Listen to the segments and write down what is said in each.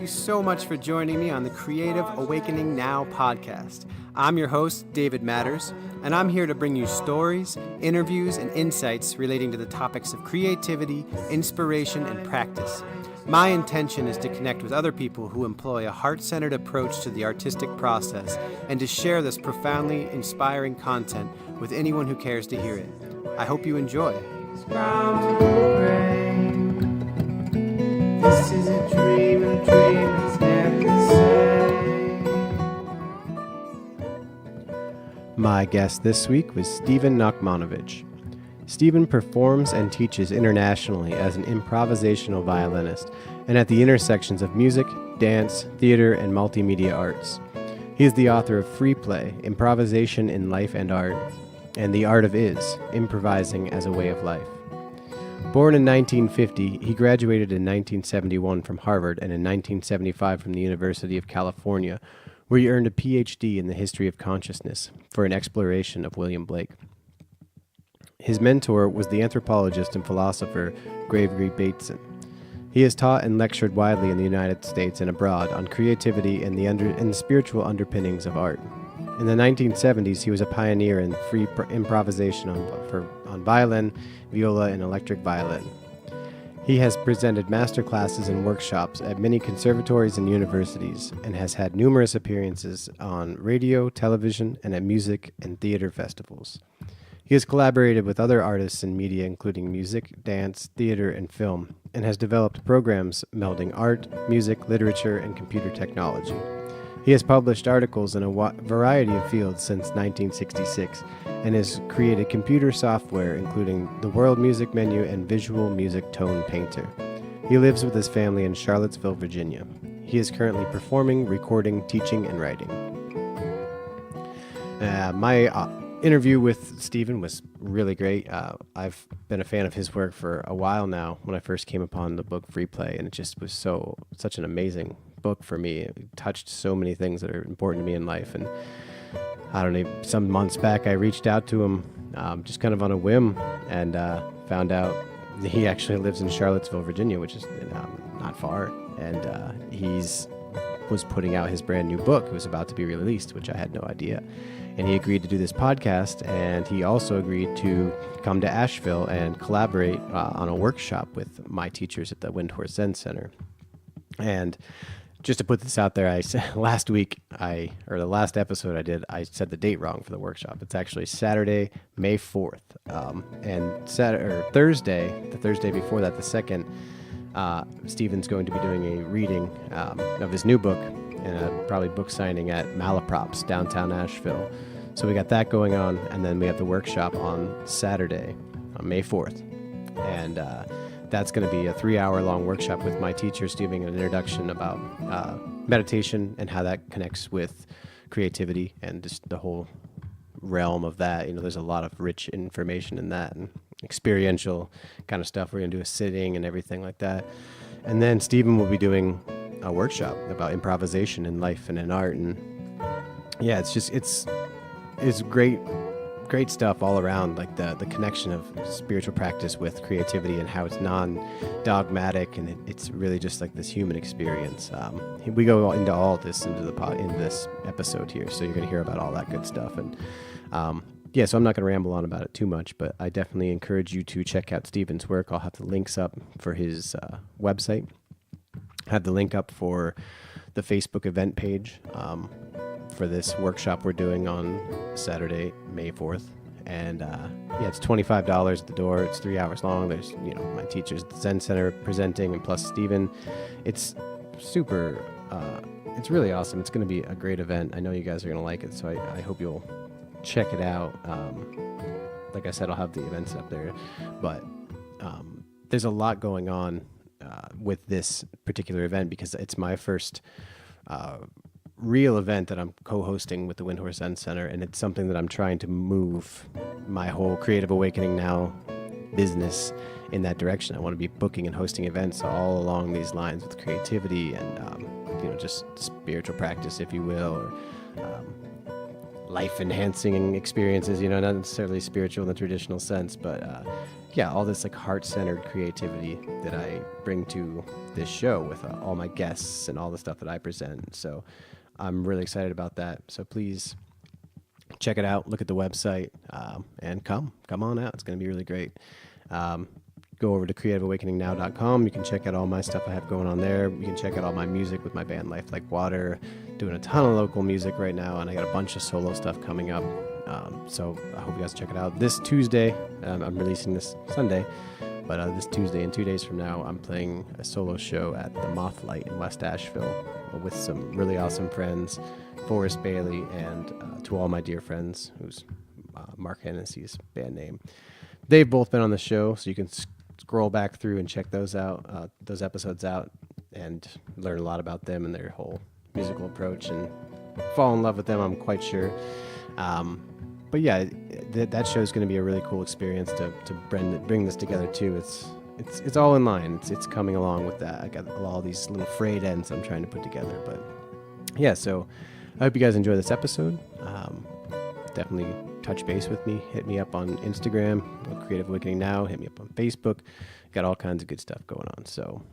you so much for joining me on the Creative Awakening Now podcast. I'm your host, David Matters, and I'm here to bring you stories, interviews, and insights relating to the topics of creativity, inspiration, and practice. My intention is to connect with other people who employ a heart-centered approach to the artistic process and to share this profoundly inspiring content with anyone who cares to hear it. I hope you enjoy. This is a dream, and a dream is never the same. My guest this week was Stephen Nachmanovitch. Stephen performs and teaches internationally as an improvisational violinist and at the intersections of music, dance, theater, and multimedia arts. He is the author of Free Play, Improvisation in Life and Art, and The Art of Is, Improvising as a Way of Life. Born in 1950, he graduated in 1971 from Harvard and in 1975 from the University of California, where he earned a Ph.D. in the history of consciousness for an exploration of William Blake. His mentor was the anthropologist and philosopher Gregory Bateson. He has taught and lectured widely in the United States and abroad on creativity and the spiritual underpinnings of art. In the 1970s, he was a pioneer in free improvisation on violin, viola, and electric violin. He has presented master classes and workshops at many conservatories and universities and has had numerous appearances on radio, television, and at music and theater festivals. He has collaborated with other artists in media, including music, dance, theater, and film, and has developed programs melding art, music, literature, and computer technology. He has published articles in a variety of fields since 1966 and has created computer software including the World Music Menu and Visual Music Tone Painter. He lives with his family in Charlottesville, Virginia. He is currently performing, recording, teaching, and writing. My interview with Stephen was really great. I've been a fan of his work for a while now when I first came upon the book Free Play, and it just was such an amazing book for me. It touched so many things that are important to me in life, and I don't know, some months back I reached out to him just kind of on a whim and found out that he actually lives in Charlottesville, Virginia, which is not far, and was putting out his brand new book. It was about to be released, which I had no idea. And he agreed to do this podcast, and he also agreed to come to Asheville and collaborate on a workshop with my teachers at the Windhorse Zen Center. And just to put this out there, the last episode I did, I said the date wrong for the workshop. It's actually Saturday, May 4th. And Thursday, the Thursday before that, the 2nd, Stephen's going to be doing a reading of his new book and probably book signing at Malaprops, downtown Asheville. So we got that going on, and then we have the workshop on Saturday, on May 4th. And that's going to be a 3-hour-long workshop with my teachers giving an introduction about meditation and how that connects with creativity and just the whole realm of that. There's a lot of rich information in that and experiential kind of stuff. We're going to do a sitting and everything like that. And then Stephen will be doing a workshop about improvisation in life and in art. And yeah, it's great stuff all around, like the connection of spiritual practice with creativity and how it's non-dogmatic, and it's really just like this human experience. We go into all this in this episode here, so you're going to hear about all that good stuff. And so I'm not going to ramble on about it too much, but I definitely encourage you to check out Stephen's work. I'll have the links up for his website. Have the link up for the Facebook event page for this workshop we're doing on Saturday, May 4th. And it's $25 at the door. It's 3 hours long. There's my teachers at the Zen Center presenting, and plus Stephen. It's super. It's really awesome. It's going to be a great event. I know you guys are going to like it, so I hope you'll check it out. Like I said, I'll have the events up there, but there's a lot going on with this particular event because it's my first real event that I'm co-hosting with the Windhorse Zen Center, and it's something that I'm trying to move my whole Creative Awakening Now business in that direction. I want to be booking and hosting events all along these lines with creativity and just spiritual practice, if you will, or life enhancing experiences, not necessarily spiritual in the traditional sense, but yeah, all this like heart centered creativity that I bring to this show with all my guests and all the stuff that I present. So I'm really excited about that. So please check it out, look at the website, and come on out. It's going to be really great. Go over to creativeawakeningnow.com. You can check out all my stuff I have going on there. You can check out all my music with my band Life Like Water, doing a ton of local music right now, and I got a bunch of solo stuff coming up. So I hope you guys check it out. This Tuesday, I'm releasing this Sunday, but this Tuesday and 2 days from now, I'm playing a solo show at the Mothlight in West Asheville with some really awesome friends, Forrest Bailey, and to all my dear friends, who's Mark Hennessy's band name. They've both been on the show, so you can scroll back through and check those out, those episodes out, and learn a lot about them and their whole musical approach and fall in love with them, I'm quite sure. But yeah, that show is going to be a really cool experience to bring this together too. It's all in line. It's coming along with that. I got all these little frayed ends I'm trying to put together. But yeah, so I hope you guys enjoy this episode. Definitely touch base with me. Hit me up on Instagram, Creative Awakening Now. Hit me up on Facebook. Got all kinds of good stuff going on. So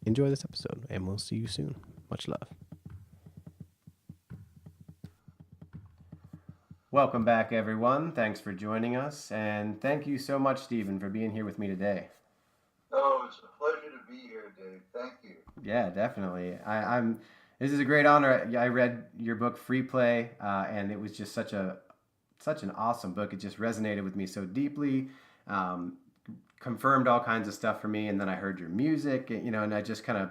enjoy this episode, and we'll see you soon. Much love. Welcome back, everyone. Thanks for joining us, and thank you so much, Stephen, for being here with me today. Oh, it's a pleasure to be here, Dave. Thank you. Yeah, definitely. I'm. This is a great honor. I read your book, Free Play, and it was just such an awesome book. It just resonated with me so deeply. Confirmed all kinds of stuff for me, and then I heard your music, and I just kind of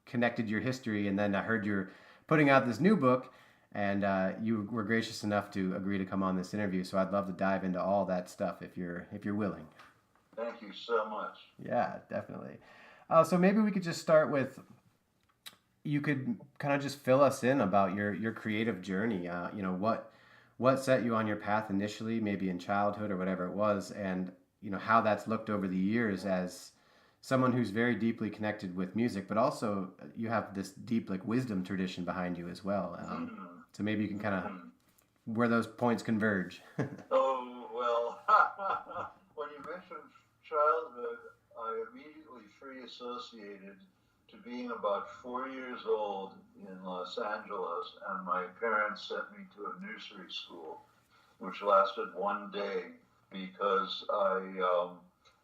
connected your history, and then I heard you're putting out this new book. And you were gracious enough to agree to come on this interview, so I'd love to dive into all that stuff if you're willing. Thank you so much. Yeah, definitely. So maybe we could just start with, you could kind of just fill us in about your creative journey. What set you on your path initially, maybe in childhood or whatever it was, and how that's looked over the years as someone who's very deeply connected with music, but also you have this deep wisdom tradition behind you as well. So maybe you can kind of where those points converge. Oh, well, when you mentioned childhood, I immediately free associated to being about 4 years old in Los Angeles, and my parents sent me to a nursery school, which lasted one day because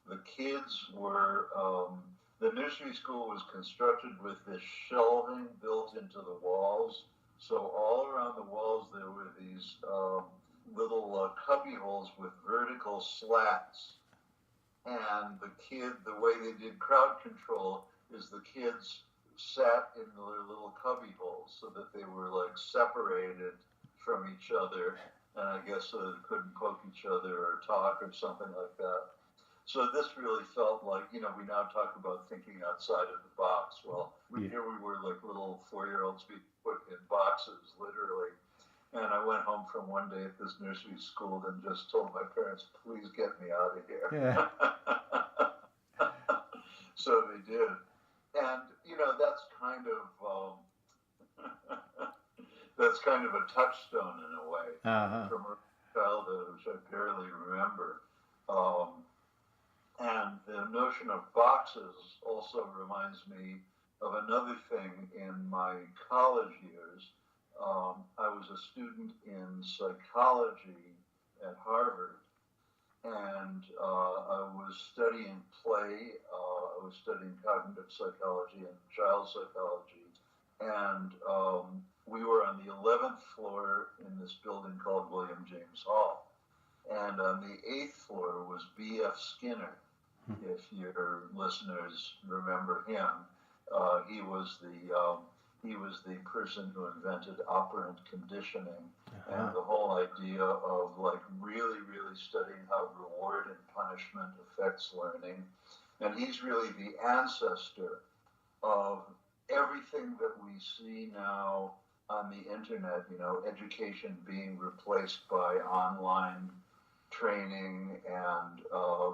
the kids were, the nursery school was constructed with this shelving built into the walls. So all around the walls there were these little cubby holes with vertical slats. And the way they did crowd control is the kids sat in their little cubby holes so that they were separated from each other. And I guess so they couldn't poke each other or talk or something like that. So this really felt like, we now talk about thinking outside of the box. Well, here we were little 4-year-olds being put in boxes, literally. And I went home from one day at this nursery school and just told my parents, please get me out of here. Yeah. So they did. And, that's kind of a touchstone in a way from her childhood, which I barely remember. And the notion of boxes also reminds me of another thing in my college years. I was a student in psychology at Harvard, and I was studying play. I was studying cognitive psychology and child psychology, and we were on the 11th floor in this building called William James Hall. And on the 8th floor was B.F. Skinner, if your listeners remember him. He was the person who invented operant conditioning and the whole idea of really, really studying how reward and punishment affects learning. And he's really the ancestor of everything that we see now on the internet, education being replaced by online training and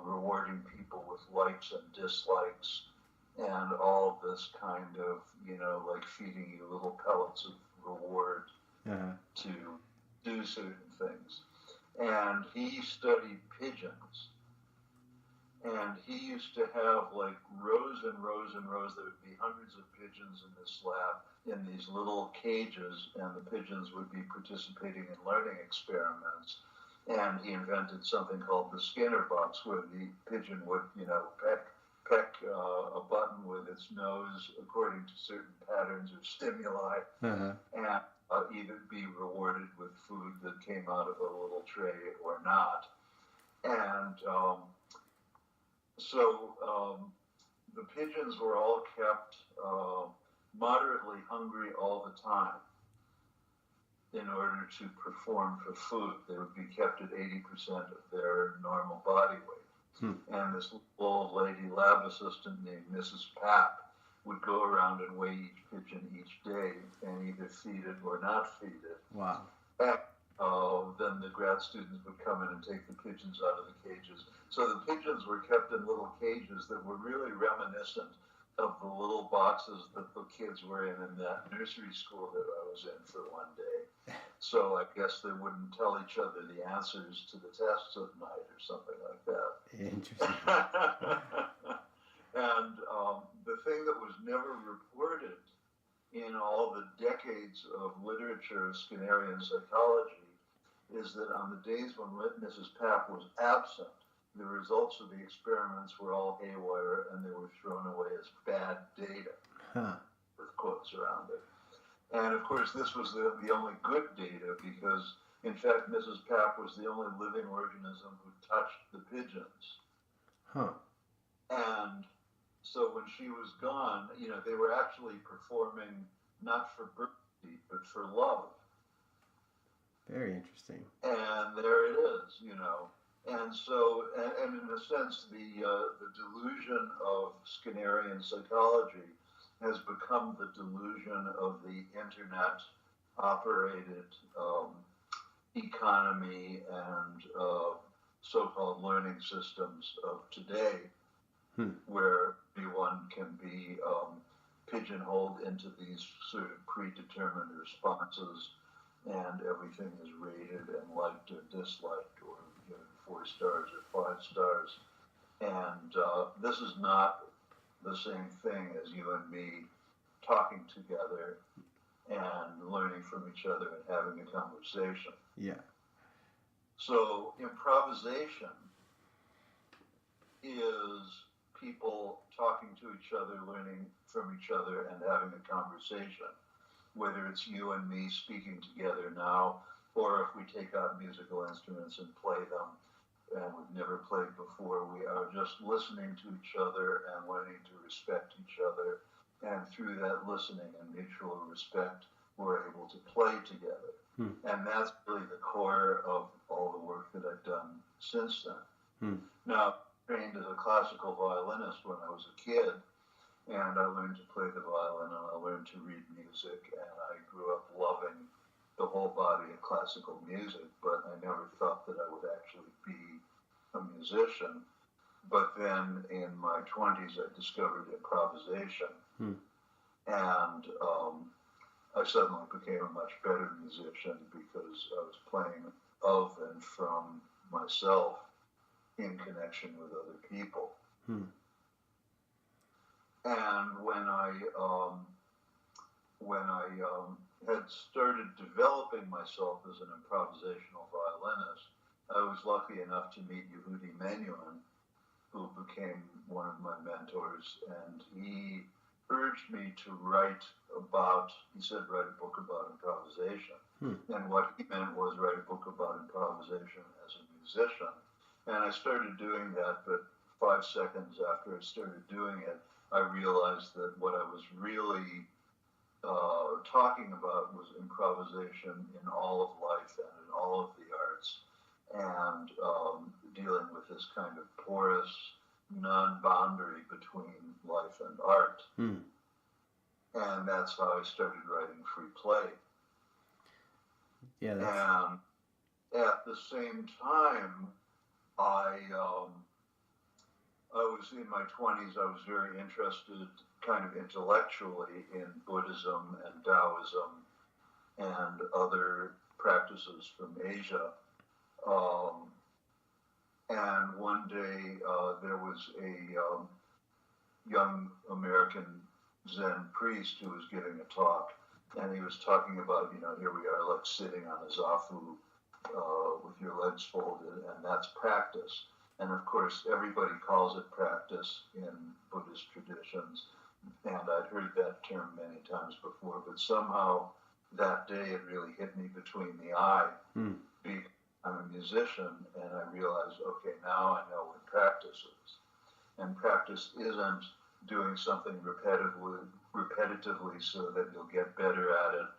rewarding people with likes and dislikes and all this kind of, feeding you little pellets of reward to do certain things. And he studied pigeons. And he used to have like rows and rows and rows. There would be hundreds of pigeons in this lab in these little cages, and the pigeons would be participating in learning experiments. And he invented something called the Skinner box, where the pigeon would, peck a button with its nose according to certain patterns or stimuli, and either be rewarded with food that came out of a little tray or not. And so the pigeons were all kept moderately hungry all the time in order to perform for food. They would be kept at 80% of their normal body weight. And this old lady lab assistant named Mrs. Papp would go around and weigh each pigeon each day and either feed it or not feed it. Wow. And then the grad students would come in and take the pigeons out of the cages. So the pigeons were kept in little cages that were really reminiscent of the little boxes that the kids were in that nursery school that I was in for one day. So I guess they wouldn't tell each other the answers to the tests at night or something like that. Interesting. And the thing that was never reported in all the decades of literature of Skinnerian psychology is that on the days when Mrs. Papp was absent, the results of the experiments were all haywire and they were thrown away as bad data, with quotes around it. And of course, this was the only good data because, in fact, Mrs. Papp was the only living organism who touched the pigeons. And so when she was gone, they were actually performing not for birthday, but for love. Very interesting. And there it is, And so, and in a sense, the delusion of Skinnerian psychology has become the delusion of the internet-operated economy and so-called learning systems of today, where everyone can be pigeonholed into these sort of predetermined responses, and everything is rated and liked or disliked, or given 4 stars or 5 stars. And this is not the same thing as you and me talking together and learning from each other and having a conversation. Yeah. So improvisation is people talking to each other, learning from each other, and having a conversation. Whether it's you and me speaking together now, or if we take out musical instruments and play them, and we've never played before, we are just listening to each other and learning to respect each other. And through that listening and mutual respect, we're able to play together. And that's really the core of all the work that I've done since then. Now, I trained as a classical violinist when I was a kid, and I learned to play the violin, and I learned to read music, and I grew up loving the whole body of classical music, but I never thought that I would actually be a musician. But then in my 20s, I discovered improvisation, and I suddenly became a much better musician because I was playing of and from myself in connection with other people. And when I had started developing myself as an improvisational violinist, I was lucky enough to meet Yehudi Menuhin, who became one of my mentors, and he urged me to write a book about improvisation. And what he meant was write a book about improvisation as a musician. And I started doing that, but 5 seconds after I started doing it, I realized that what I was really talking about was improvisation in all of life and in all of the arts, and dealing with this kind of porous non-boundary between life and art. And that's how I started writing free play. Yeah. And at the same time, I was in my 20s, I was very interested kind of intellectually in Buddhism and Taoism and other practices from Asia. And one day there was a young American Zen priest who was giving a talk, and he was talking about, here we are like sitting on a zafu with your legs folded, and that's practice. And of course, everybody calls it practice in Buddhist traditions, and I'd heard that term many times before, but somehow that day it really hit me between the eye. I'm a musician, and I realized, okay, now I know what practice is. And practice isn't doing something repetitively so that you'll get better at it,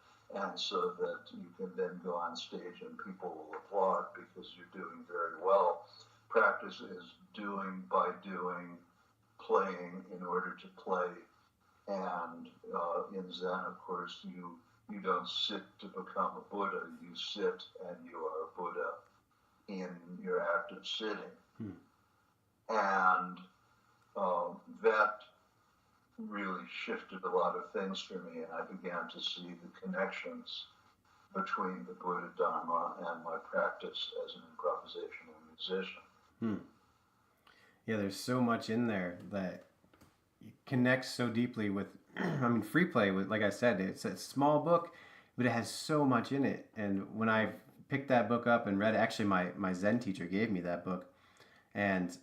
and so that you can then go on stage and people will applaud because you're doing very well. Practice is doing by doing, playing in order to play. And in Zen, of course, you don't sit to become a Buddha. You sit and you are a Buddha in your act of sitting. And that really shifted a lot of things for me, and I began to see the connections between the Buddha Dharma and my practice as an improvisational musician. Yeah, there's so much in there that connects so deeply with, I mean, free play, with, like I said, it's a small book, but it has so much in it. And when I picked that book up and read it, actually my Zen teacher gave me that book, and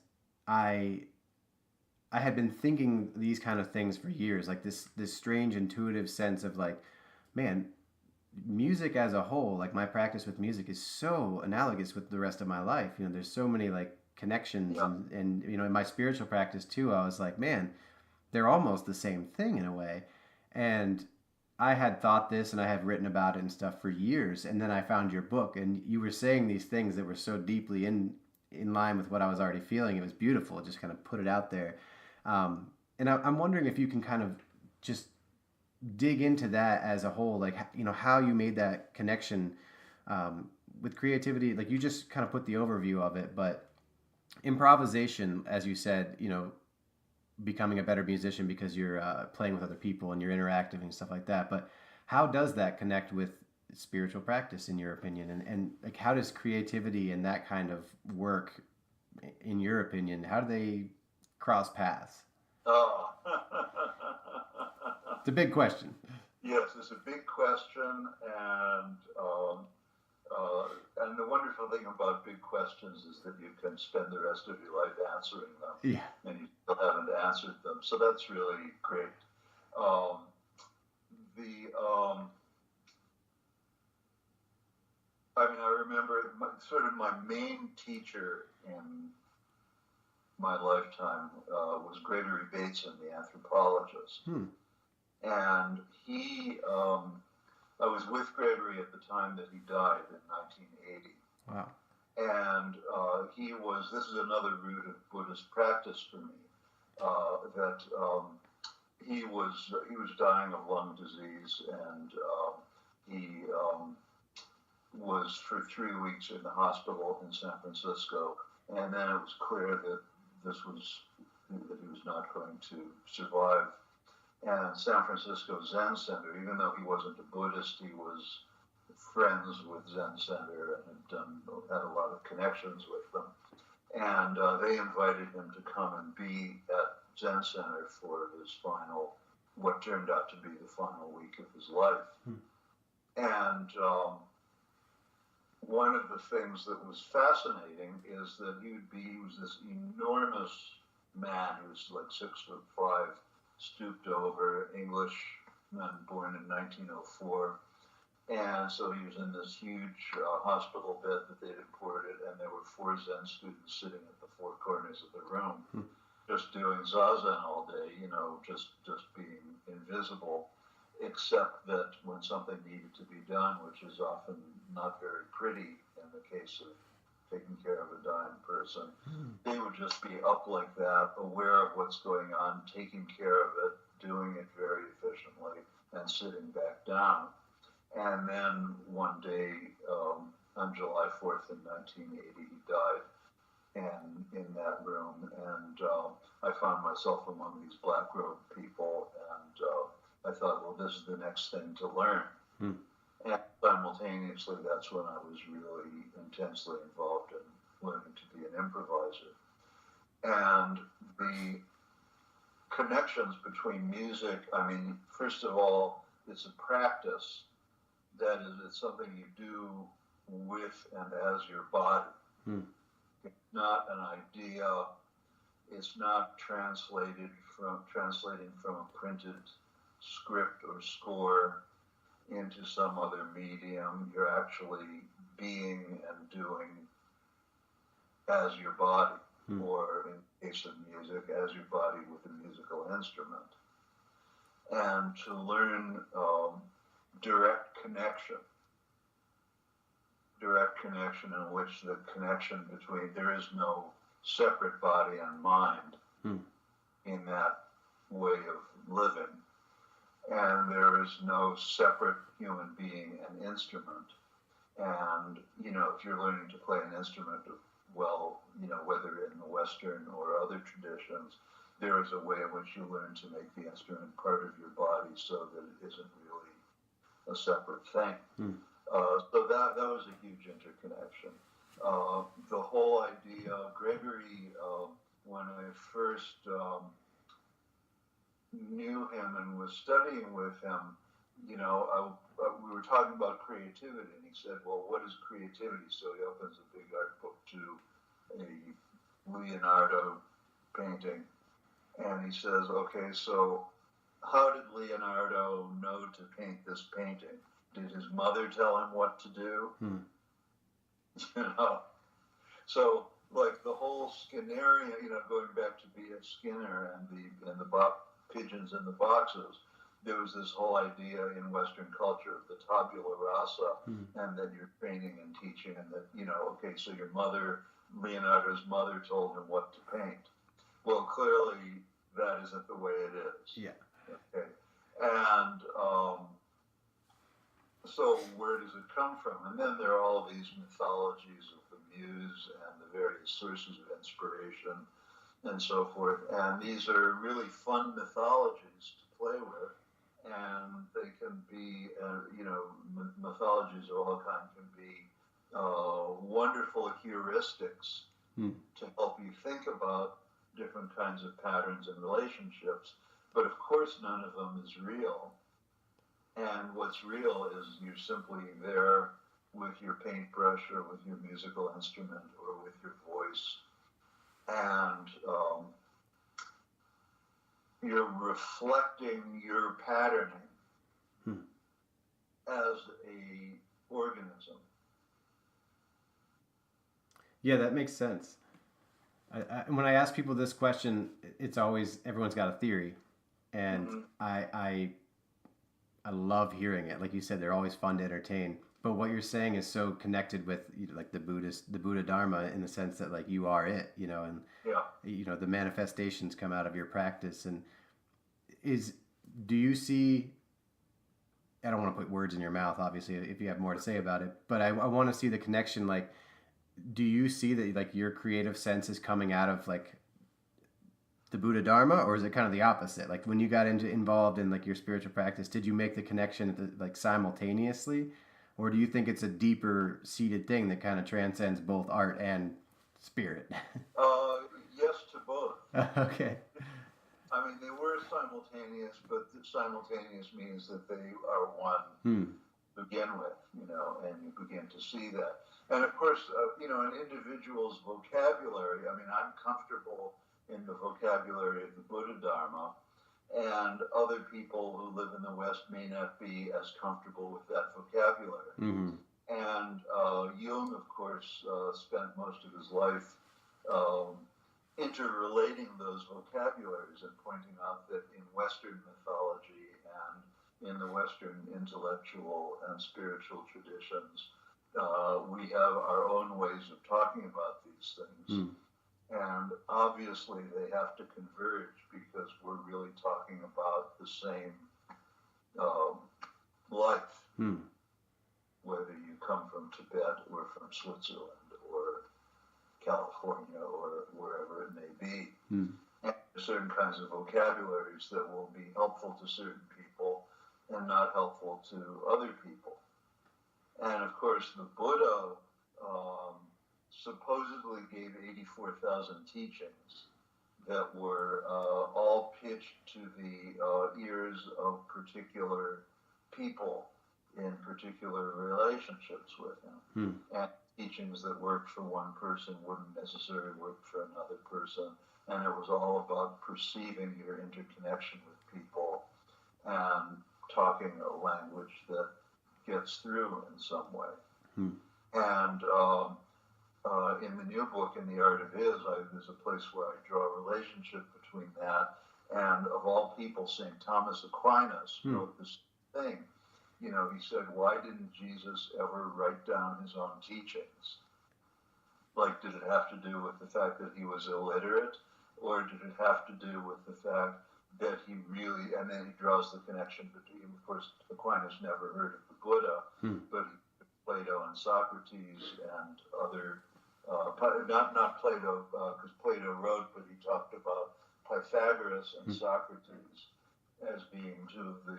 I had been thinking these kind of things for years, like this strange intuitive sense of like, man, music as a whole, like my practice with music is so analogous with the rest of my life. There's so many like connections, and in my spiritual practice too, I was like, man, they're almost the same thing in a way. And I had thought this, and I had written about it and stuff for years, and then I found your book, and you were saying these things that were so deeply in line with what I was already feeling. It was beautiful. It just kind of put it out there. And I'm wondering if you can kind of just dig into that as a whole, like, how you made that connection with creativity. Like, you just kind of put the overview of it, but improvisation, as you said, becoming a better musician because you're playing with other people and you're interactive and stuff like that. But how does that connect with spiritual practice, in your opinion? And like, how does creativity and that kind of work, in your opinion, how do they cross paths? Oh. It's a big question. Yes, it's a big question, and the wonderful thing about big questions is that you can spend the rest of your life answering them, and you still haven't answered them. So that's really great. I remember my main teacher in my lifetime was Gregory Bateson, the anthropologist. And I was with Gregory at the time that he died in 1980. Wow. And this is another root of Buddhist practice for me, that he was dying of lung disease, and he was for 3 weeks in the hospital in San Francisco, and then it was clear that he was not going to survive. And San Francisco Zen Center, even though he wasn't a Buddhist, he was friends with Zen Center and had a lot of connections with them. And they invited him to come and be at Zen Center for his what turned out to be the final week of his life. And one of the things that was fascinating is that he was this enormous man who was like 6'5", stooped over, Englishman, born in 1904. And so he was in this huge hospital bed that they'd imported, and there were 4 Zen students sitting at the 4 corners of the room, just doing zazen all day, just being invisible, except that when something needed to be done, which is often not very pretty in the case of taking care of a dying person, they would just be up like that, aware of what's going on, taking care of it, doing it very efficiently, and sitting back down. And then one day, on July 4th in 1980, he died, and in that room, and I found myself among these black-robed people, and I thought, well, this is the next thing to learn. And simultaneously, that's when I was really intensely involved in learning to be an improviser. And the connections between music, I mean, first of all, it's a practice. That is, it's something you do with and as your body. Hmm. It's not an idea. It's not translating from a printed script or score into some other medium. You're actually being and doing as your body, or in the case of music, as your body with a musical instrument. And to learn direct connection in which the connection between, there is no separate body and mind in that way of living. And there is no separate human being and instrument. And, if you're learning to play an instrument, well, whether in the Western or other traditions, there is a way in which you learn to make the instrument part of your body so that it isn't really a separate thing. So that was a huge interconnection. The whole idea, Gregory, when I first knew him and was studying with him, we were talking about creativity, and he said, well, what is creativity? So he opens a big art book to a Leonardo painting, and he says, okay, so how did Leonardo know to paint this painting? Did his mother tell him what to do? So like the whole Skinnerian, going back to B.F. Skinner and the pigeons in the boxes, there was this whole idea in Western culture of the tabula rasa, and that you're training and teaching, and that, okay, so your mother, Leonardo's mother, told him what to paint. Well, clearly that isn't the way it is. Yeah. Okay. And so where does it come from? And then there are all these mythologies of the muse and the various sources of inspiration and so forth. And these are really fun mythologies to play with. And they can be, mythologies of all kinds can be wonderful heuristics to help you think about different kinds of patterns and relationships. But of course, none of them is real. And what's real is you're simply there with your paintbrush or with your musical instrument or with your voice. And you're reflecting your patterning as a organism. Yeah, that makes sense. When I ask people this question, it's always, everyone's got a theory, and I love hearing it. Like you said, they're always fun to entertain. But what you're saying is so connected with like the Buddha Dharma, in the sense that like you are it, and the manifestations come out of your practice. And do you see? I don't want to put words in your mouth, obviously, if you have more to say about it. But I want to see the connection. Like, do you see that like your creative sense is coming out of like the Buddha Dharma, or is it kind of the opposite? Like when you got involved in like your spiritual practice, did you make the connection like simultaneously, or do you think it's a deeper seated thing that kind of transcends both art and spirit? Yes to both. Okay. I mean, they were simultaneous, but simultaneous means that they are one to begin with, and you begin to see that. And of course, an individual's vocabulary, I mean, I'm comfortable in the vocabulary of the Buddha Dharma, and other people who live in the West may not be as comfortable with that vocabulary. And Jung, of course, spent most of his life interrelating those vocabularies and pointing out that in Western mythology and in the Western intellectual and spiritual traditions, we have our own ways of talking about these things. And obviously they have to converge because we're really talking about the same life, whether you come from Tibet or from Switzerland or California or wherever it may be. And there are certain kinds of vocabularies that will be helpful to certain people and not helpful to other people. And of course, the Buddha supposedly gave 84,000 teachings that were all pitched to the ears of particular people in particular relationships with him. And teachings that worked for one person wouldn't necessarily work for another person. And it was all about perceiving your interconnection with people and talking a language that gets through in some way. And in the new book, In the Art of Is, there's a place where I draw a relationship between that and, of all people, St. Thomas Aquinas wrote this thing. You know, he said, why didn't Jesus ever write down his own teachings? Like, did it have to do with the fact that he was illiterate? Or did it have to do with the fact that he really, and then he draws the connection between, of course, Aquinas never heard of the Buddha, but Plato and Socrates and other, not Plato, because Plato wrote, but he talked about Pythagoras and Socrates as being two of the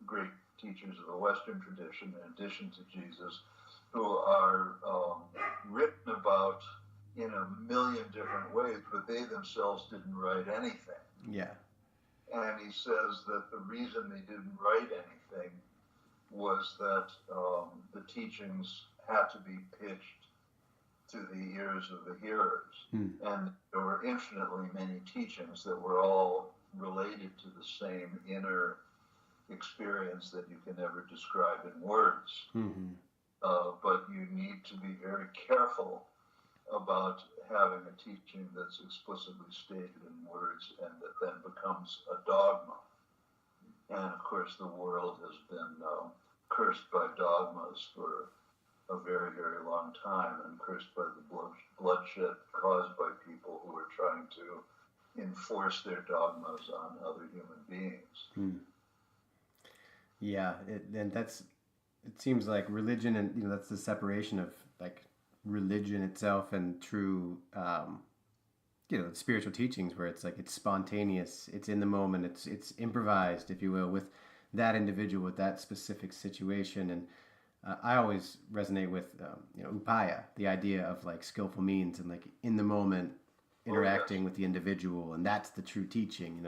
great teachers of the Western tradition, in addition to Jesus, who are written about in a million different ways, but they themselves didn't write anything. Yeah. And he says that the reason they didn't write anything was that the teachings had to be pitched to the ears of the hearers. And there were infinitely many teachings that were all related to the same inner experience that you can never describe in words. But you need to be very careful about having a teaching that's explicitly stated in words and that then becomes a dogma. And of course, the world has been cursed by dogmas for a very, very long time, and cursed by the bloodshed caused by people who are trying to enforce their dogmas on other human beings. Yeah, it seems like religion, and that's the separation of like religion itself and true spiritual teachings, where it's like it's spontaneous, it's in the moment, it's improvised, if you will, with that individual, with that specific situation. And I always resonate with upaya, the idea of like skillful means and like in the moment interacting with the individual, and that's the true teaching.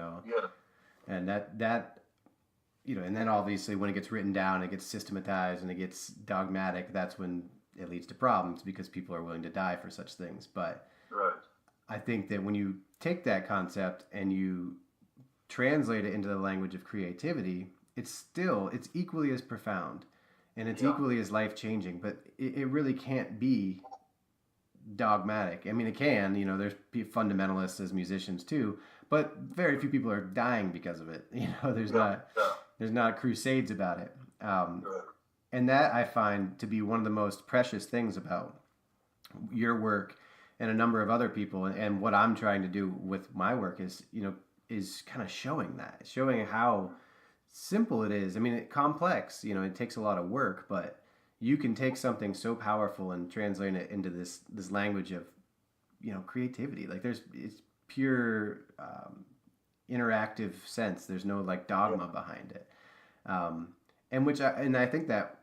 And that and then obviously when it gets written down, it gets systematized and it gets dogmatic, that's when it leads to problems, because people are willing to die for such things. But I think that when you take that concept and you translate it into the language of creativity, it's equally as profound and it's equally as life-changing, but it really can't be dogmatic. I mean, it can, there's fundamentalists as musicians too, but very few people are dying because of it. There's not crusades about it. And that I find to be one of the most precious things about your work and a number of other people. And what I'm trying to do with my work is kind of showing how simple it is. I mean, it's complex, it takes a lot of work, but you can take something so powerful and translate it into this language of, creativity. Like it's pure interactive sense. There's no like dogma behind it. And I think that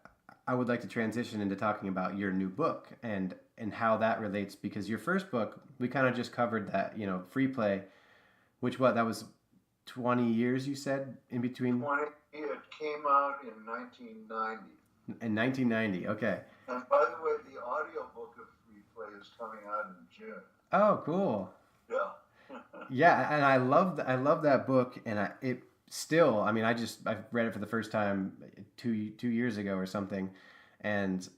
I would like to transition into talking about your new book and how that relates, because your first book, we kind of just covered that, free play, that was 20 years, you said, in between? It came out in 1990. In 1990, okay. And by the way, the audiobook of Free Play is coming out in June. Oh, cool. Yeah. Yeah, and I love that book, and I've read it for the first time two years ago or something, and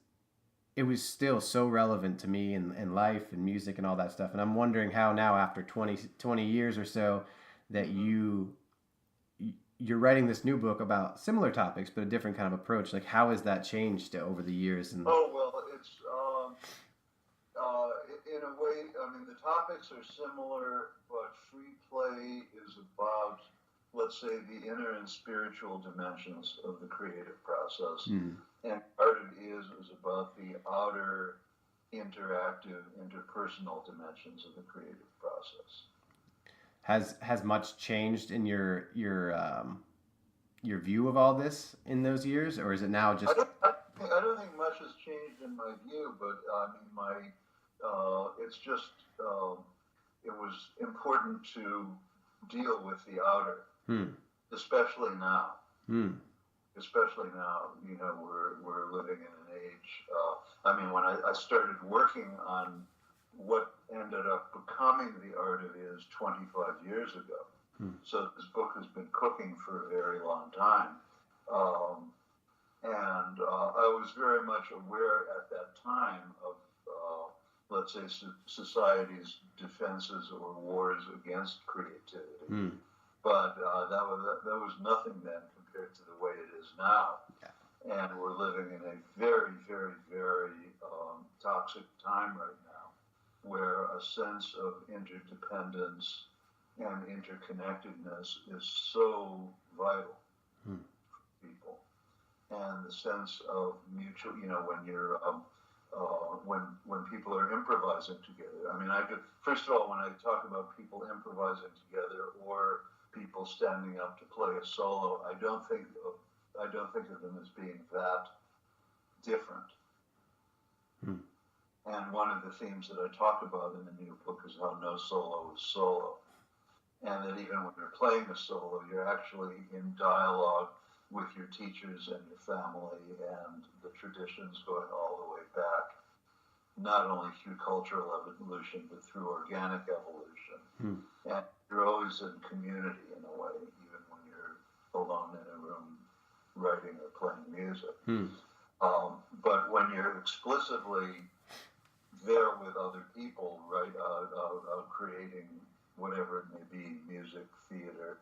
it was still so relevant to me and life and music and all that stuff. And I'm wondering how now, after 20 years or so, that you're writing this new book about similar topics but a different kind of approach. Like, how has that changed over the years? And oh, well, it's in a way, the topics are similar, but Free Play is about, let's say, the inner and spiritual dimensions of the creative process. And Art of Is about the outer, interactive, interpersonal dimensions of the creative process. Has much changed in your view of all this in those years, or is it now just I don't think much has changed in my view, but I mean, it's just, it was important to deal with the outer, Hmm. especially now. Hmm. Especially now, we're living in an age. I mean, when I started working on what ended up becoming the art it is 25 years ago. Hmm. So this book has been cooking for a very long time. And I was very much aware at that time of, let's say, society's defenses or wars against creativity. Hmm. But that was nothing then compared to the way it is now. Yeah. And we're living in a very, very, very toxic time right now, where a sense of interdependence and interconnectedness is so vital for people. And the sense of mutual, when you're when people are improvising together. I mean, first of all, when I talk about people improvising together or people standing up to play a solo, I don't think of them as being that different. Hmm. And one of the themes that I talk about in the new book is how no solo is solo, and that even when you're playing a solo, you're actually in dialogue with your teachers and your family and the traditions going all the way back, not only through cultural evolution, but through organic evolution. And you're always in community in a way, even when you're alone in a room writing or playing music. But when you're explicitly there with other people, right, creating whatever it may be, music, theater,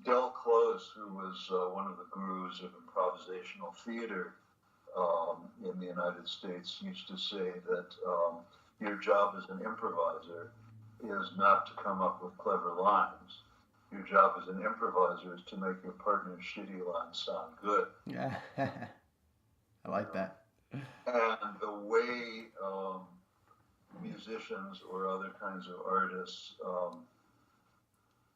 Del Close, who was one of the gurus of improvisational theater in the United States, used to say that your job as an improviser is not to come up with clever lines. Your job as an improviser is to make your partner's shitty lines sound good. Yeah, I like that. And the way musicians or other kinds of artists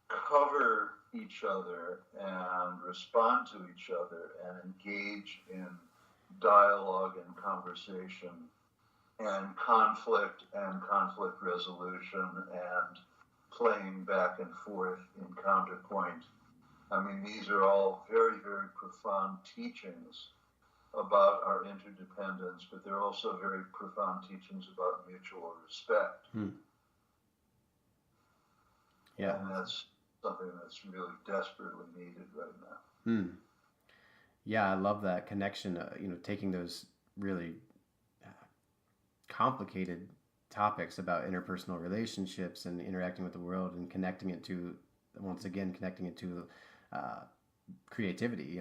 cover each other and respond to each other and engage in dialogue and conversation and conflict resolution and playing back and forth in counterpoint. I mean, these are all very, very profound teachings about our interdependence, but they're also very profound teachings about mutual respect. Yeah. And that's something that's really desperately needed right now. Yeah, I love that connection. Taking those really complicated topics about interpersonal relationships and interacting with the world and connecting it to creativity.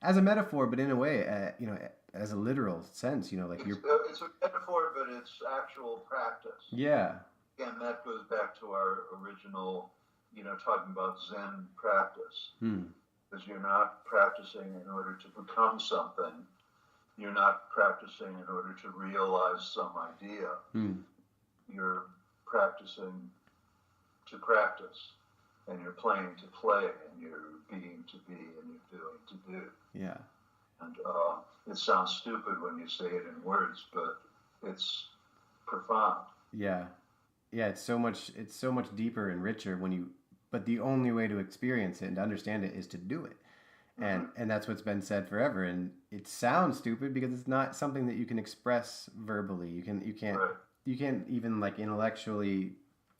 As a metaphor, but in a way, as a literal sense. It's a metaphor, but it's actual practice. Yeah. Again, that goes back to our original, talking about Zen practice. Because you're not practicing in order to become something. You're not practicing in order to realize some idea. You're practicing to practice. And you're playing to play, and you're being to be, and you're doing to do. Yeah. And it sounds stupid when you say it in words, but it's profound. Yeah. Yeah, it's so much deeper and richer but the only way to experience it and to understand it is to do it. And that's what's been said forever. And it sounds stupid because it's not something that you can express verbally. You can't even like intellectually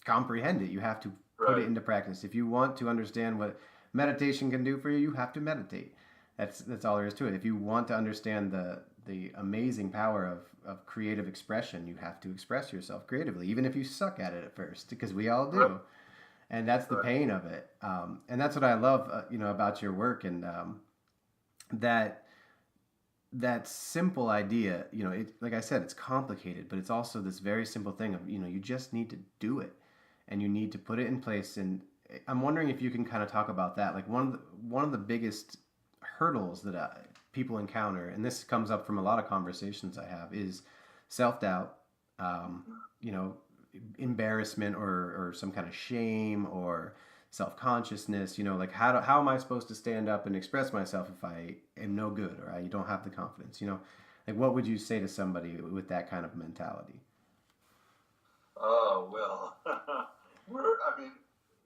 comprehend it. You have to put it into practice. If you want to understand what meditation can do for you, you have to meditate. That's all there is to it. If you want to understand the amazing power of creative expression, you have to express yourself creatively, even if you suck at it at first, because we all do. And that's the pain of it. And that's what I love, about your work, and that simple idea. Like I said, it's complicated, but it's also this very simple thing of you just need to do it, and you need to put it in place. And I'm wondering if you can kind of talk about that. Like one of the biggest hurdles that people encounter, and this comes up from a lot of conversations I have, is self-doubt, embarrassment or some kind of shame or self-consciousness, like how am I supposed to stand up and express myself if I am no good or I don't have the confidence, like what would you say to somebody with that kind of mentality? Oh, well, I mean,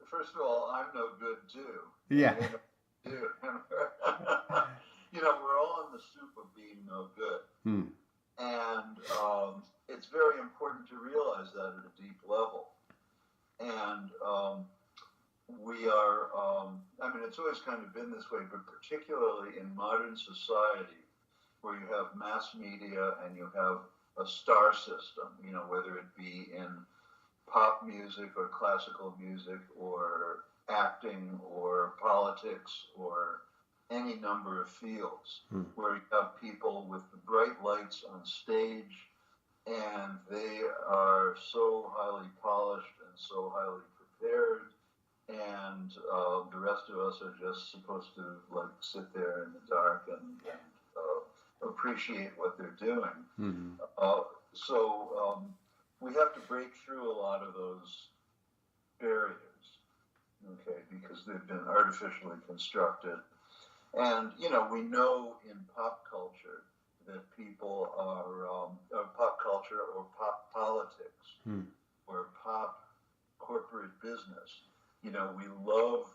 first of all, I'm no good too. Yeah. Too. We're all in the soup of being no good. And it's very important to realize that at a deep level. And we are, it's always kind of been this way, but particularly in modern society, where you have mass media and you have a star system, whether it be in pop music or classical music or acting or politics or any number of fields, where you have people with the bright lights on stage and they are so highly polished and so highly prepared, and the rest of us are just supposed to sit there in the dark and appreciate what they're doing. So we have to break through a lot of those barriers, okay, because they've been artificially constructed. And, we know in pop culture that people are, pop culture or pop politics or pop corporate business, we love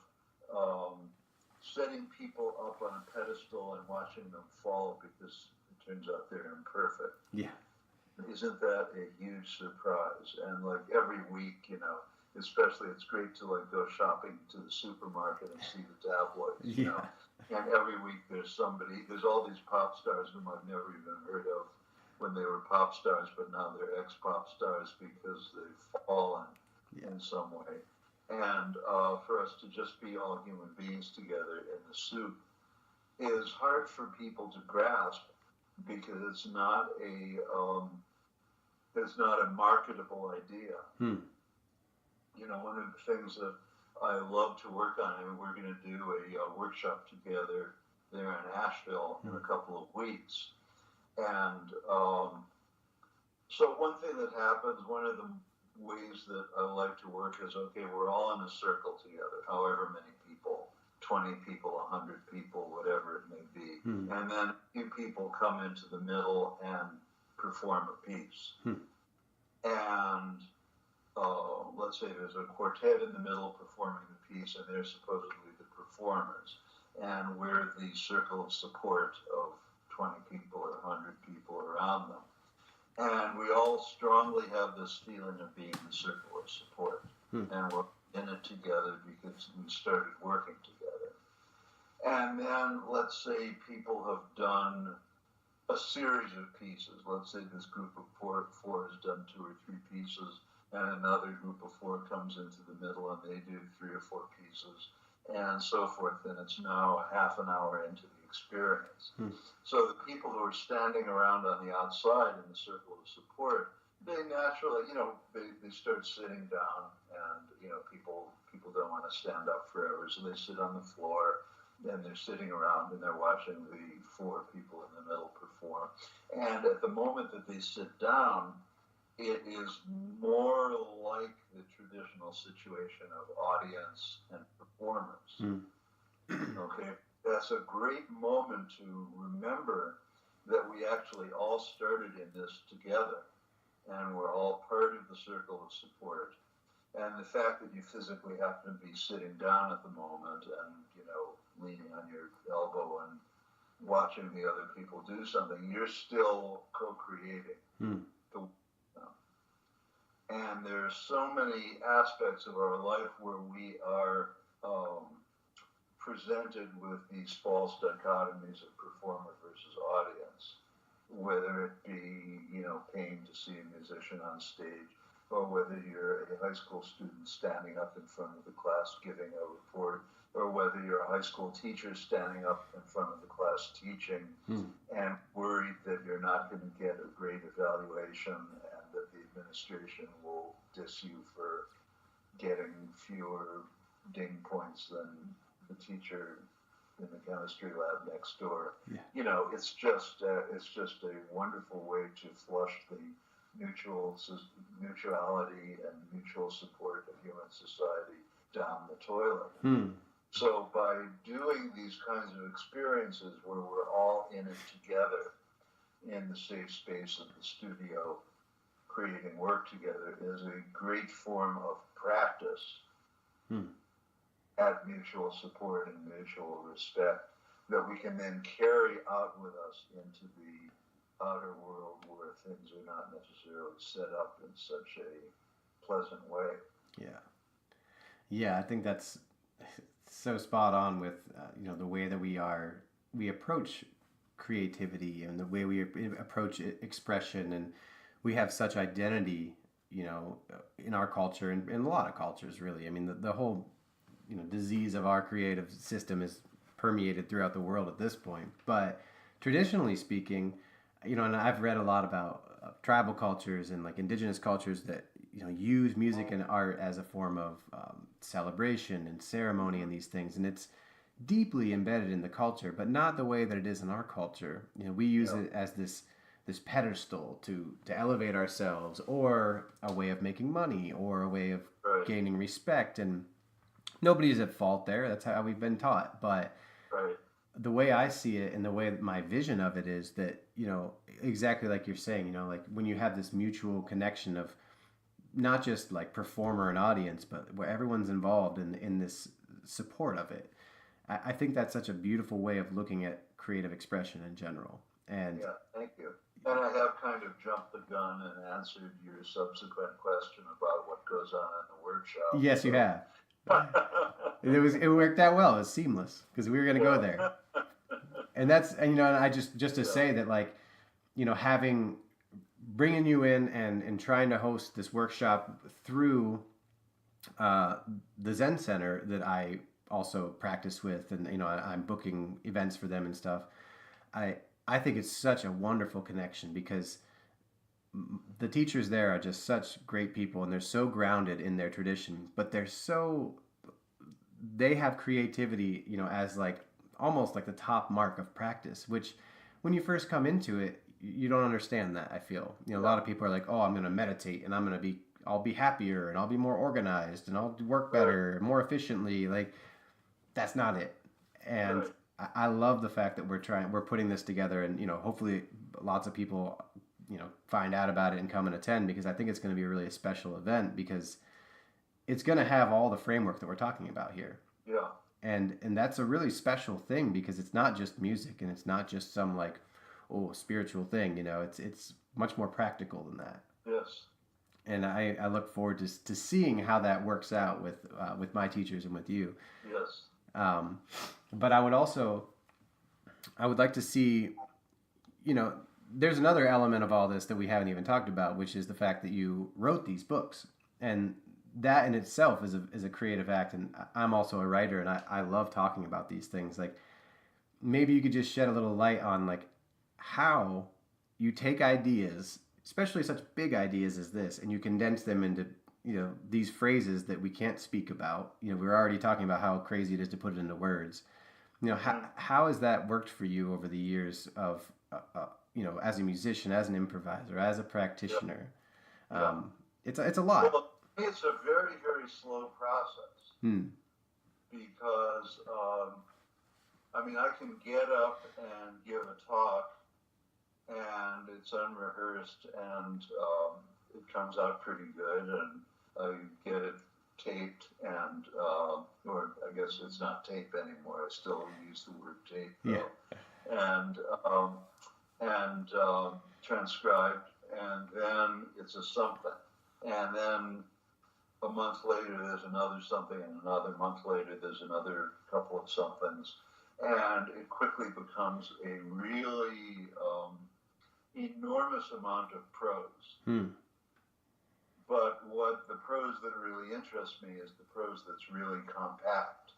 setting people up on a pedestal and watching them fall because it turns out they're imperfect. Yeah. Isn't that a huge surprise? And every week, especially it's great to go shopping to the supermarket and see the tabloids, and every week there's all these pop stars whom I've never even heard of when they were pop stars, but now they're ex-pop stars because they've fallen in some way. And for us to just be all human beings together in the soup is hard for people to grasp because it's not a marketable idea. One of the things that I love to work on, we're going to do a workshop together there in Asheville in a couple of weeks. And so one thing that happens, one of the ways that I like to work is, okay, we're all in a circle together, however many people, 20 people, 100 people, whatever it may be. And then a few people come into the middle and perform a piece. And let's say there's a quartet in the middle performing the piece, and they're supposedly the performers. And we're the circle of support of 20 people or 100 people around them. And we all strongly have this feeling of being the circle of support. And we're in it together because we started working together. And then let's say people have done a series of pieces. Let's say this group of four has done 2 or 3 pieces, and another group of 4 comes into the middle and they do 3 or 4 pieces, and so forth. And it's now a half an hour into the experience. So the people who are standing around on the outside in the circle of support, they naturally, they start sitting down, and people don't want to stand up forever, so they sit on the floor. And they're sitting around and they're watching the 4 people in the middle perform. And at the moment that they sit down, it is more like the traditional situation of audience and performers. Okay, that's a great moment to remember that we actually all started in this together, and we're all part of the circle of support. And the fact that you physically happen to be sitting down at the moment and, leaning on your elbow and watching the other people do something, you're still co-creating. And there's so many aspects of our life where we are presented with these false dichotomies of performer versus audience, whether it be, paying to see a musician on stage, or whether you're a high school student standing up in front of the class giving a report, or whether you're a high school teacher standing up in front of the class teaching and worried that you're not going to get a great evaluation and that the administration will diss you for getting fewer ding points than the teacher in the chemistry lab next door. It's just a wonderful way to flush the mutuality and mutual support of human society down the toilet. So by doing these kinds of experiences where we're all in it together in the safe space of the studio, creating work together, is a great form of practice at mutual support and mutual respect that we can then carry out with us into the outer world where things are not necessarily set up in such a pleasant way. Yeah, I think that's so spot on with the way that we approach creativity and the way we approach expression, and we have such identity, in our culture and in a lot of cultures, really. I mean, the whole disease of our creative system is permeated throughout the world at this point. But traditionally speaking, and I've read a lot about tribal cultures and like indigenous cultures that use music and art as a form of celebration and ceremony and these things, and it's deeply embedded in the culture, but not the way that it is in our culture. We use it as this pedestal to elevate ourselves, or a way of making money, or a way of gaining respect, and nobody's at fault there. That's how we've been taught. But the way I see it and the way my vision of it is that, exactly like you're saying, like when you have this mutual connection of not just like performer and audience, but where everyone's involved in this support of it. I think that's such a beautiful way of looking at creative expression in general. And thank you. And I have kind of jumped the gun and answered your subsequent question about what goes on in the workshop. Yes, you have. It worked out well. It was seamless because we were going to go there. And I just to say that, like, bringing you in and trying to host this workshop through the Zen Center that I also practice with, and I'm booking events for them and stuff. I think it's such a wonderful connection because the teachers there are just such great people, and they're so grounded in their tradition, but they have creativity, as like almost like the top mark of practice, which when you first come into it, you don't understand that. I feel, a lot of people are like, oh, I'm going to meditate and I'll be happier and I'll be more organized and I'll work better, more efficiently. Like, that's not it. And I love the fact that we're putting this together, and, hopefully lots of people, find out about it and come and attend, because I think it's going to be really a special event, because it's going to have all the framework that we're talking about here. Yeah. And that's a really special thing, because it's not just music, and it's not just some like, spiritual thing, it's much more practical than that. Yes. And I look forward to seeing how that works out with my teachers and with you. Yes. But I would like to see, there's another element of all this that we haven't even talked about, which is the fact that you wrote these books, and that in itself is a creative act. And I'm also a writer, and I love talking about these things. Like, maybe you could just shed a little light on like how you take ideas, especially such big ideas as this, and you condense them into these phrases that we can't speak about. We're already talking about how crazy it is to put it into words. How has that worked for you over the years of as a musician, as an improviser, as a practitioner? It's a lot. Well, it's a very, very slow process because I can get up and give a talk, and it's unrehearsed, and it comes out pretty good, and I get it taped, and or I guess it's not tape anymore. I still use the word tape, though. And transcribed, and then it's a something, and then a month later there's another something, and another month later there's another couple of somethings, and it quickly becomes a really enormous amount of prose. But what the prose that really interests me is the prose that's really compact,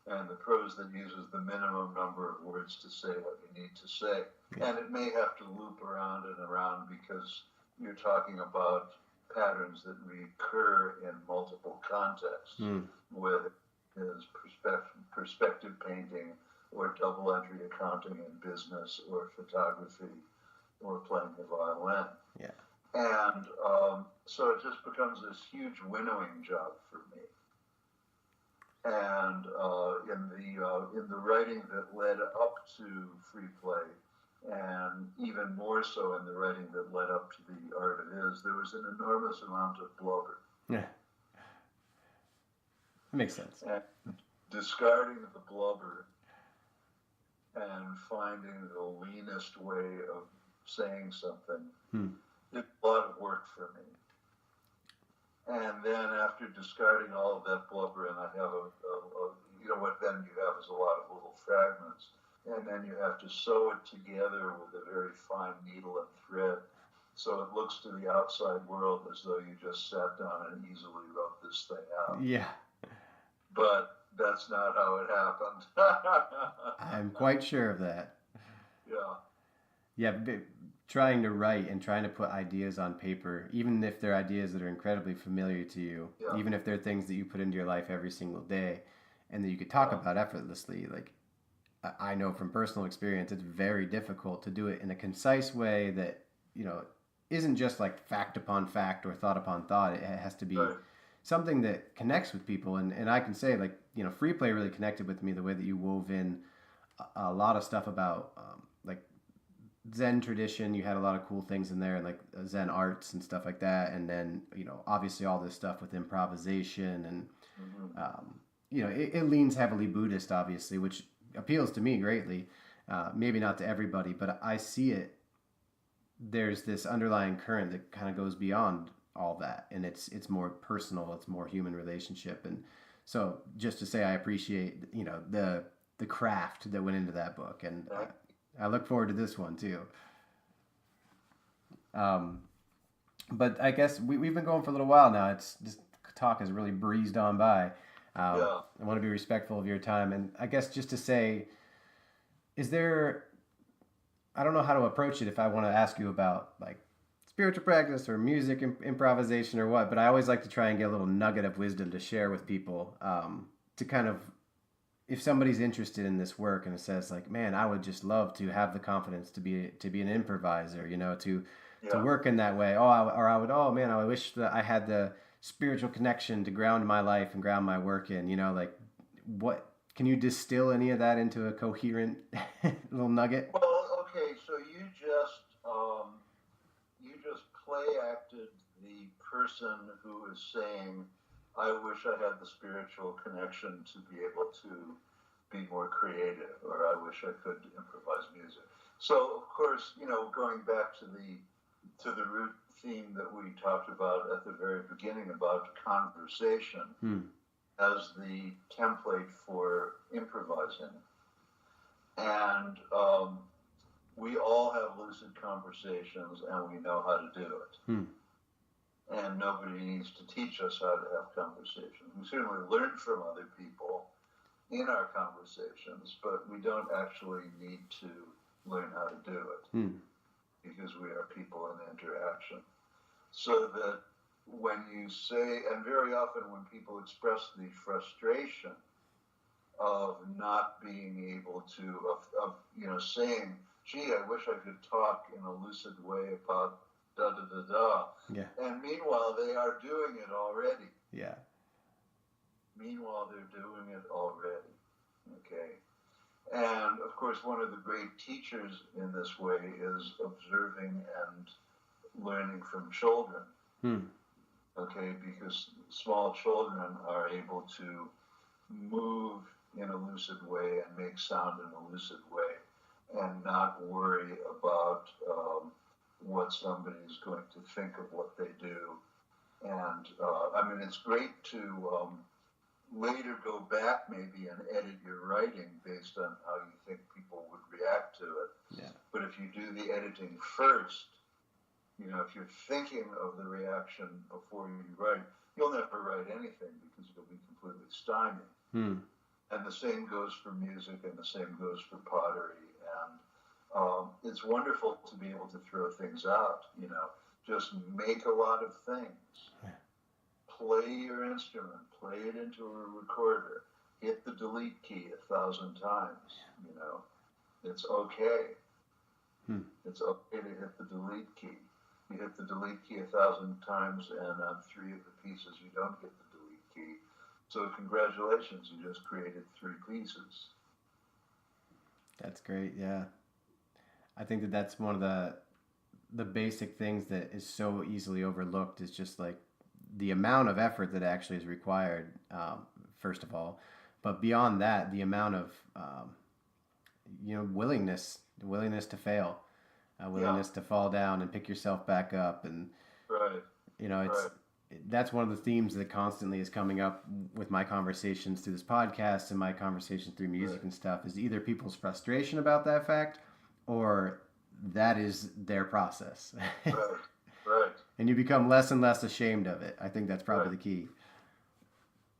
and the prose that uses the minimum number of words to say what you need to say. And it may have to loop around and around because you're talking about patterns that recur in multiple contexts, whether it is perspective painting, or double entry accounting in business, or photography, or playing the violin. And so it just becomes this huge winnowing job for me. And in the writing that led up to Free Play, and even more so in the writing that led up to The Art of Is, there was an enormous amount of blubber. Yeah, that makes sense. And discarding the blubber and finding the leanest way of saying something did a lot of work for me. And then after discarding all of that blubber, and I have what then you have is a lot of little fragments, and then you have to sew it together with a very fine needle and thread, so it looks to the outside world as though you just sat down and easily wrote this thing out. Yeah. But that's not how it happened. I'm quite sure of that. Yeah. Yeah, trying to write and trying to put ideas on paper, even if they're ideas that are incredibly familiar to you, even if they're things that you put into your life every single day and that you could talk about effortlessly. Like, I know from personal experience, it's very difficult to do it in a concise way that, isn't just like fact upon fact or thought upon thought. It has to be something that connects with people. And I can say, like, Free Play really connected with me the way that you wove in a lot of stuff about like Zen tradition. You had a lot of cool things in there, and like Zen arts and stuff like that. And then, obviously all this stuff with improvisation and, it leans heavily Buddhist, obviously, which appeals to me greatly. Maybe not to everybody, but I see it. There's this underlying current that kind of goes beyond all that, and it's more personal, it's more human relationship. And so just to say, I appreciate the craft that went into that book, and I look forward to this one too. But I guess we've been going for a little while now. It's just talk has really breezed on by. I want to be respectful of your time, and I guess just to say, is there, I don't know how to approach it if I want to ask you about like spiritual practice or music, improvisation or what, but I always like to try and get a little nugget of wisdom to share with people, to kind of, if somebody's interested in this work and it says like, man, I would just love to have the confidence to be an improviser, to work in that way. I wish that I had the spiritual connection to ground my life and ground my work in, like, what can you distill any of that into a coherent little nugget? Well, okay, so you just play acted the person who is saying, I wish I had the spiritual connection to be able to be more creative, or I wish I could improvise music. So of course, going back to the root theme that we talked about at the very beginning about conversation as the template for improvising. And we all have lucid conversations, and we know how to do it. And nobody needs to teach us how to have conversations. We certainly learn from other people in our conversations, but we don't actually need to learn how to do it because we are people in interaction. So that when you say, and very often when people express the frustration of not being able to, of saying, gee, I wish I could talk in a lucid way about da-da-da-da. Yeah. And meanwhile, they are doing it already. Yeah. Meanwhile, they're doing it already. Okay. And, of course, one of the great teachers in this way is observing and learning from children. Okay, because small children are able to move in a lucid way and make sound in a lucid way and not worry about what somebody is going to think of what they do. And, it's great to later go back maybe and edit your writing based on how you think people would react to it. Yeah. But if you do the editing first, if you're thinking of the reaction before you write, you'll never write anything because you'll be completely stymied. And the same goes for music, and the same goes for pottery. And it's wonderful to be able to throw things out, just make a lot of things. Play your instrument, play it into a recorder, hit the delete key 1,000 times, It's okay. It's okay to hit the delete key. You hit the delete key 1,000 times, and on 3 of the pieces you don't hit the delete key. So congratulations, you just created 3 pieces. That's great. Yeah, I think that that's one of the basic things that is so easily overlooked is just like the amount of effort that actually is required, first of all, but beyond that, the amount of willingness to fail, willingness to fall down and pick yourself back up, and Right. it's that's one of the themes that constantly is coming up with my conversations through this podcast and my conversations through music and stuff, is either people's frustration about that fact or that is their process. Right. And you become less and less ashamed of it. I think that's probably the key.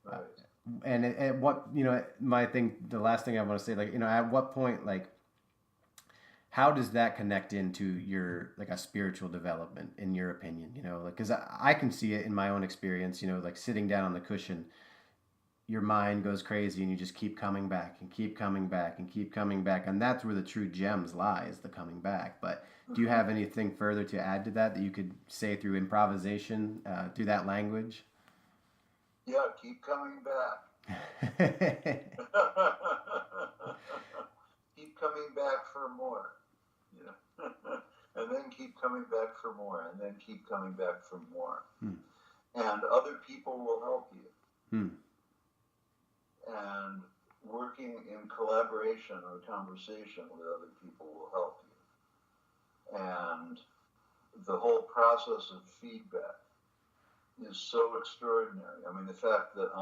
Right. And at what, my thing, the last thing I want to say, like, at what point, like, how does that connect into your, like, a spiritual development, in your opinion? Like, because I can see it in my own experience, like sitting down on the cushion, your mind goes crazy and you just keep coming back and keep coming back and keep coming back. And that's where the true gems lie, is the coming back. But do you have anything further to add to that you could say through improvisation, through that language? Yeah, keep coming back. Keep coming back for more. And then keep coming back for more, and then keep coming back for more. And other people will help you. And working in collaboration or conversation with other people will help you. And the whole process of feedback is so extraordinary. I mean, the fact that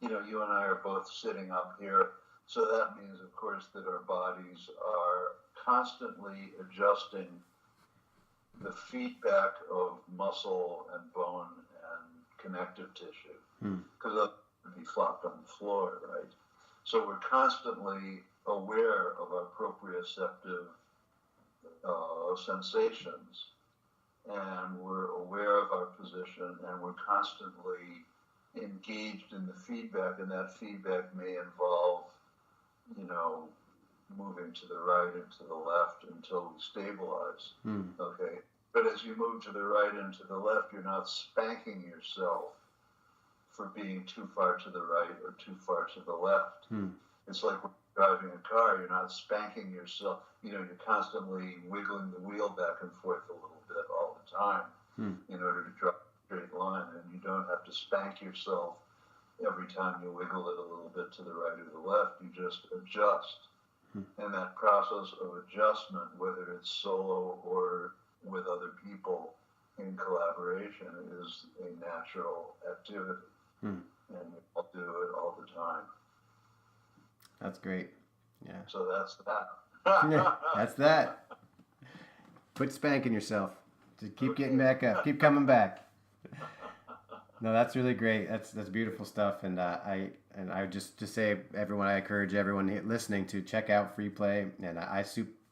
you and I are both sitting up here, so that means, of course, that our bodies are constantly adjusting the feedback of muscle and bone and connective tissue, because that would be flopped on the floor, right? So we're constantly aware of our proprioceptive sensations, and we're aware of our position, and we're constantly engaged in the feedback, and that feedback may involve, moving to the right and to the left until we stabilize. Okay. But as you move to the right and to the left, you're not spanking yourself for being too far to the right or too far to the left. It's like when you're driving a car, you're not spanking yourself. You're constantly wiggling the wheel back and forth a little bit all the time in order to drive a straight line. And you don't have to spank yourself every time you wiggle it a little bit to the right or the left. You just adjust. And that process of adjustment, whether it's solo or with other people in collaboration, is a natural activity. And we all do it all the time. That's great. Yeah. So that's that. That's that. Quit spanking yourself. Just keep getting back up. Keep coming back. No, that's really great. That's beautiful stuff. And I just to say, everyone, I encourage everyone listening to check out Free Play. And I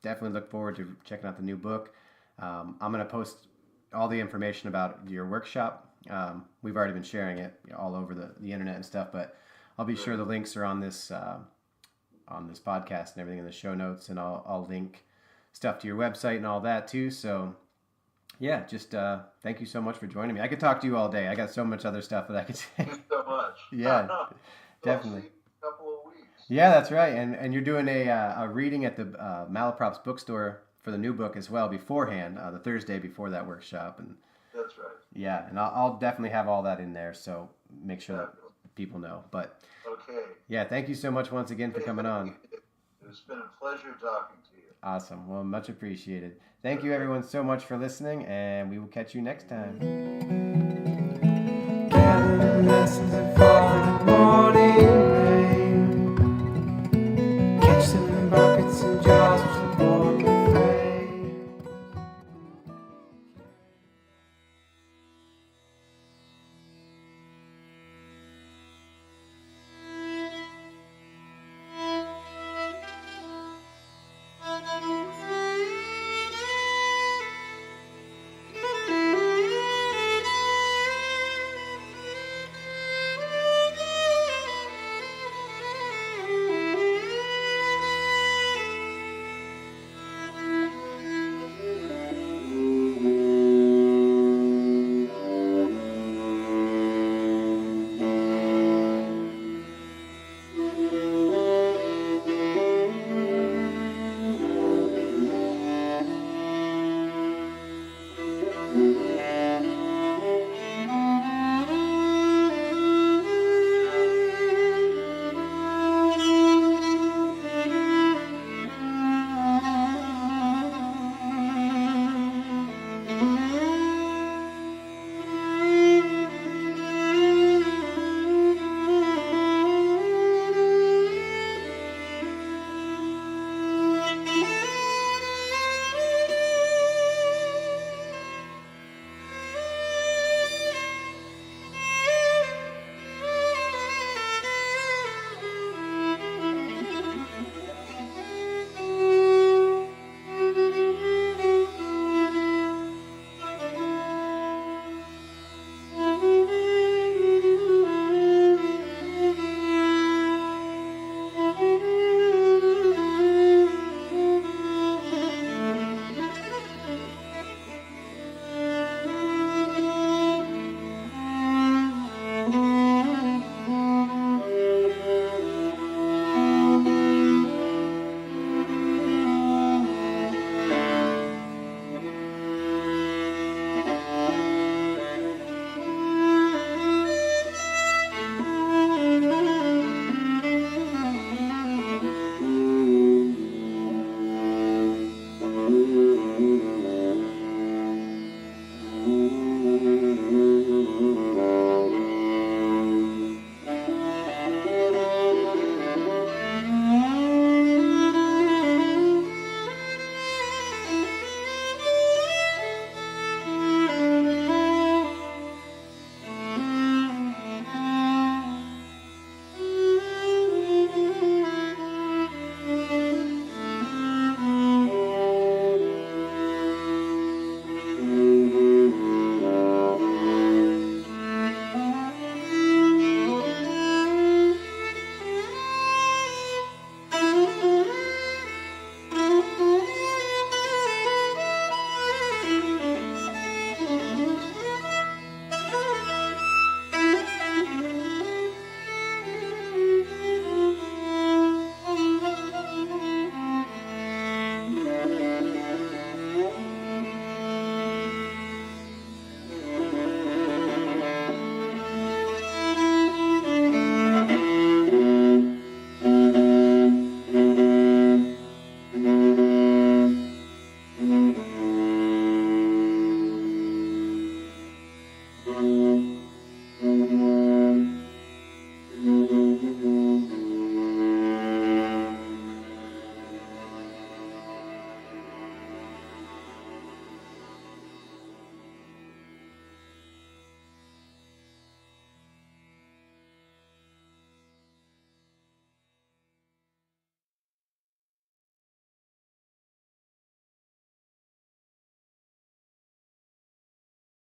definitely look forward to checking out the new book. I'm going to post all the information about your workshop. We've already been sharing it all over the internet and stuff, but I'll be sure the links are on this podcast and everything in the show notes, and I'll link stuff to your website and all that too. So yeah, just thank you so much for joining me. I could talk to you all day. I got so much other stuff that I could say. Thank you so much. Yeah, definitely. See you in a couple of weeks. Yeah, that's right. And you're doing a reading at the Malaprops bookstore for the new book as well beforehand, the Thursday before that workshop. And that's right. Yeah, and I'll definitely have all that in there, so make sure that people know. But okay. Yeah, thank you so much once again for coming on. It's been a pleasure talking to you. Awesome. Well, much appreciated. Thank you everyone so much for listening, and we will catch you next time.